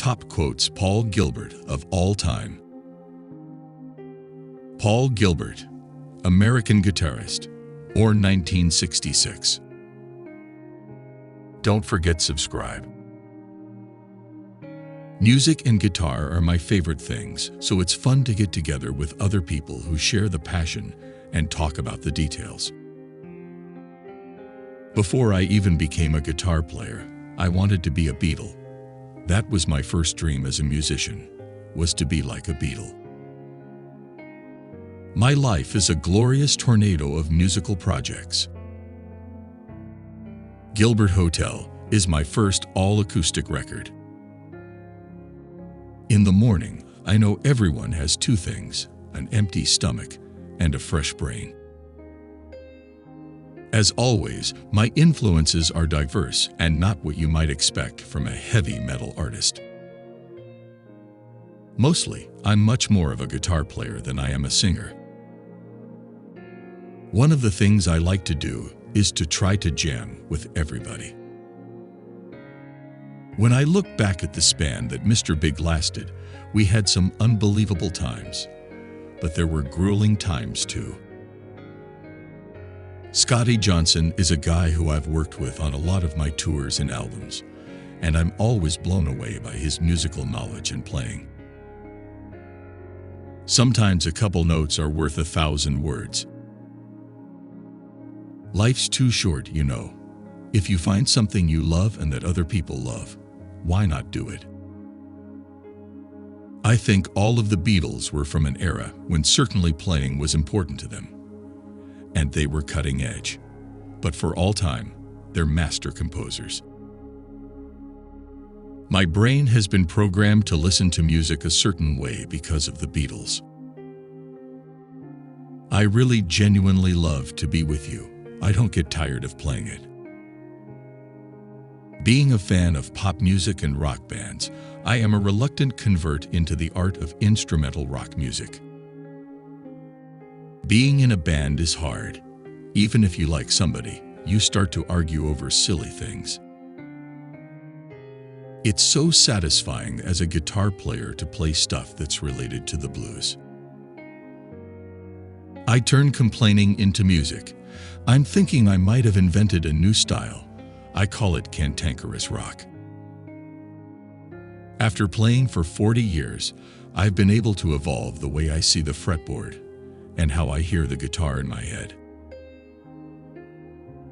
top quotes Paul Gilbert of all time. Paul Gilbert, American guitarist, or 1966. Don't forget subscribe. Music and guitar are my favorite things, so it's fun to get together with other people who share the passion and talk about the details. Before I even became a guitar player, I wanted to be a Beatle. That was my first dream as a musician, was to be like a Beatle. My life is a glorious tornado of musical projects. Gilbert Hotel is my first all-acoustic record. In the morning, I know everyone has two things, an empty stomach and a fresh brain. As always, my influences are diverse and not what you might expect from a heavy metal artist. Mostly, I'm much more of a guitar player than I am a singer. One of the things I like to do is to try to jam with everybody. When I look back at the span that Mr. Big lasted, we had some unbelievable times, but there were grueling times too. Scotty Johnson is a guy who I've worked with on a lot of my tours and albums, and I'm always blown away by his musical knowledge and playing. Sometimes a couple notes are worth 1,000 words. Life's too short, you know. If you find something you love and that other people love, why not do it? I think all of the Beatles were from an era when certainly playing was important to them, and they were cutting edge. But for all time, they're master composers. My brain has been programmed to listen to music a certain way because of the Beatles. I really genuinely love To Be With You. I don't get tired of playing it. Being a fan of pop music and rock bands, I am a reluctant convert into the art of instrumental rock music. Being in a band is hard. Even if you like somebody, you start to argue over silly things. It's so satisfying as a guitar player to play stuff that's related to the blues. I turn complaining into music. I'm thinking I might have invented a new style. I call it cantankerous rock. After playing for 40 years, I've been able to evolve the way I see the fretboard and how I hear the guitar in my head.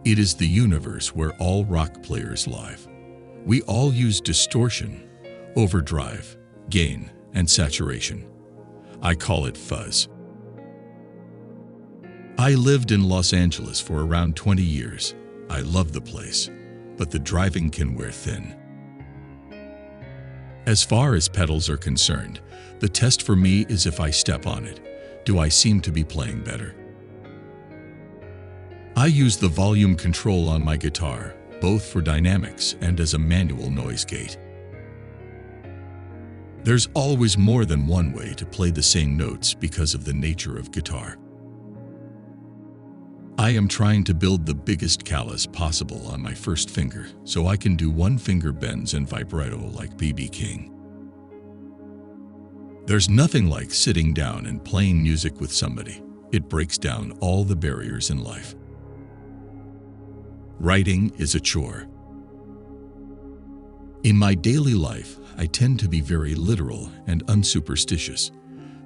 It is the universe where all rock players live. We all use distortion, overdrive, gain, and saturation. I call it fuzz. I lived in Los Angeles for around 20 years. I love the place, but the driving can wear thin. As far as pedals are concerned, the test for me is if I step on it, do I seem to be playing better? I use the volume control on my guitar, both for dynamics and as a manual noise gate. There's always more than one way to play the same notes because of the nature of guitar. I am trying to build the biggest callus possible on my first finger so I can do one-finger bends and vibrato like B.B. King. There's nothing like sitting down and playing music with somebody. It breaks down all the barriers in life. Writing is a chore. In my daily life, I tend to be very literal and unsuperstitious,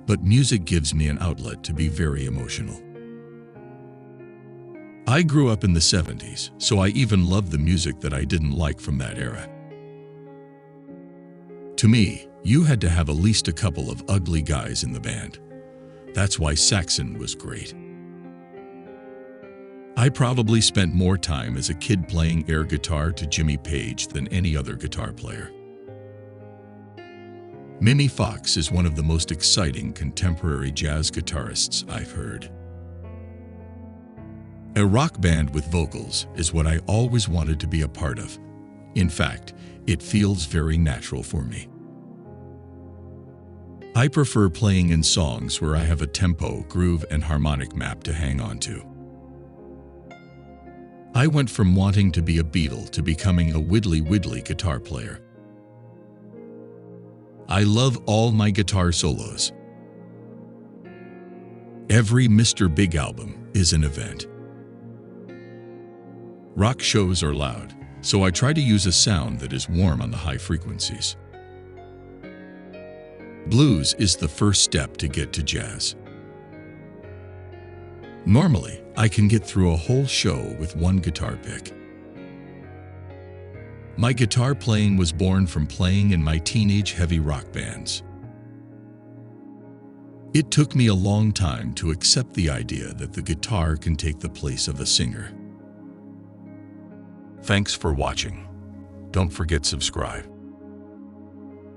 but music gives me an outlet to be very emotional. I grew up in the 70s, so I even love the music that I didn't like from that era. To me, you had to have at least a couple of ugly guys in the band. That's why Saxon was great. I probably spent more time as a kid playing air guitar to Jimmy Page than any other guitar player. Mimi Fox is one of the most exciting contemporary jazz guitarists I've heard. A rock band with vocals is what I always wanted to be a part of. In fact, it feels very natural for me. I prefer playing in songs where I have a tempo, groove, and harmonic map to hang on to. I went from wanting to be a Beatle to becoming a widdly guitar player. I love all my guitar solos. Every Mr. Big album is an event. Rock shows are loud, so I try to use a sound that is warm on the high frequencies. Blues is the first step to get to jazz. Normally, I can get through a whole show with one guitar pick. My guitar playing was born from playing in my teenage heavy rock bands. It took me a long time to accept the idea that the guitar can take the place of a singer. Thanks for watching. Don't forget to subscribe.